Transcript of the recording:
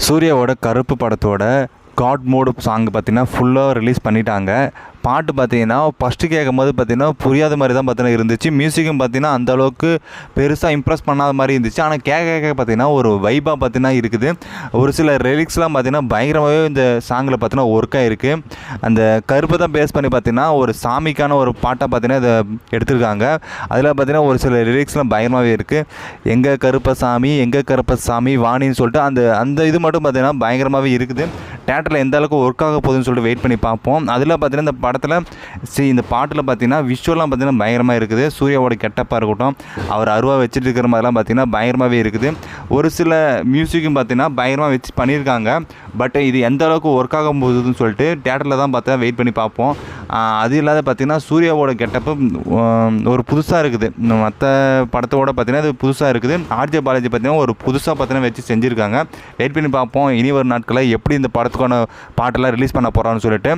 சூர்யாவோட கருப்பு படத்தோட காட் மோடு சாங் பார்த்தீங்கன்னா ஃபுல்லாக ரிலீஸ் பண்ணிட்டாங்க. பாட்டு பார்த்தீங்கன்னா ஃபஸ்ட்டு கேட்கும்போது பார்த்தீங்கன்னா புரியாத மாதிரி தான் பார்த்தீங்கன்னா இருந்துச்சு. மியூசிக்கும் பார்த்தீங்கன்னா அந்த அளவுக்கு பெருசாக இம்ப்ரெஸ் பண்ணாத மாதிரி இருந்துச்சு. ஆனால் கேட்க கேட்க பார்த்தீங்கன்னா ஒரு வைபாக பார்த்தீங்கன்னா இருக்குது. ஒரு சில லிரிக்ஸ்லாம் பார்த்தீங்கன்னா பயங்கரமாகவே இந்த சாங்கில் பார்த்தீங்கன்னா ஒர்க்காக இருக்குது. அந்த கருப்பை தான் பேஸ் பண்ணி பார்த்தீங்கன்னா ஒரு சாமிக்கான ஒரு பாட்டாக பார்த்தீங்கன்னா இதை எடுத்திருக்காங்க. அதில் பார்த்தீங்கன்னா ஒரு சில லிரிக்ஸ்லாம் பயங்கரமாகவே இருக்குது. எங்கள் கருப்பசாமி வாணின்னு சொல்லிட்டு அந்த அந்த இது மட்டும் பார்த்தீங்கன்னா பயங்கரமாகவே இருக்குது. தேட்டரில் எந்த அளவுக்கு ஒர்க் ஆக போகுதுன்னு சொல்லிட்டு வெயிட் பண்ணி பார்ப்போம். அதில் பார்த்தீங்கன்னா இந்த படத்தில் இந்த பாட்டில் பார்த்தீங்கன்னா விஷுவலாம் பார்த்தீங்கன்னா பயங்கரமாக இருக்குது. சூர்யாவோட கெட்டப்பாக இருக்கட்டும், அவர் அருவா வச்சுட்டு இருக்கிற மாதிரிலாம் பார்த்தீங்கன்னா பயங்கரமாகவே இருக்குது. ஒரு சில மியூசிக்கும் பார்த்தீங்கன்னா பயங்கரமாக வச்சு பண்ணியிருக்காங்க. பட் இது எந்த அளவுக்கு ஒர்க் ஆக போகுதுன்னு சொல்லிட்டு தேட்டரில் தான் பார்த்தா வெயிட் பண்ணி பார்ப்போம். அது இல்லாத பார்த்தீங்கன்னா சூர்யாவோட கெட்டப்பு ஒரு புதுசாக இருக்குது. மற்ற படத்தோட பார்த்தீங்கன்னா இது புதுசாக இருக்குது. ஆர்ஜே பாலாஜி பார்த்தீங்கன்னா ஒரு புதுசாக பார்த்தீங்கன்னா வச்சு செஞ்சுருக்காங்க. வெயிட் பண்ணி பார்ப்போம் இனி ஒரு நாட்களில் எப்படி இந்த படத்துக்கான பாட்டெல்லாம் ரிலீஸ் பண்ண போகிறான்னு சொல்லிட்டு.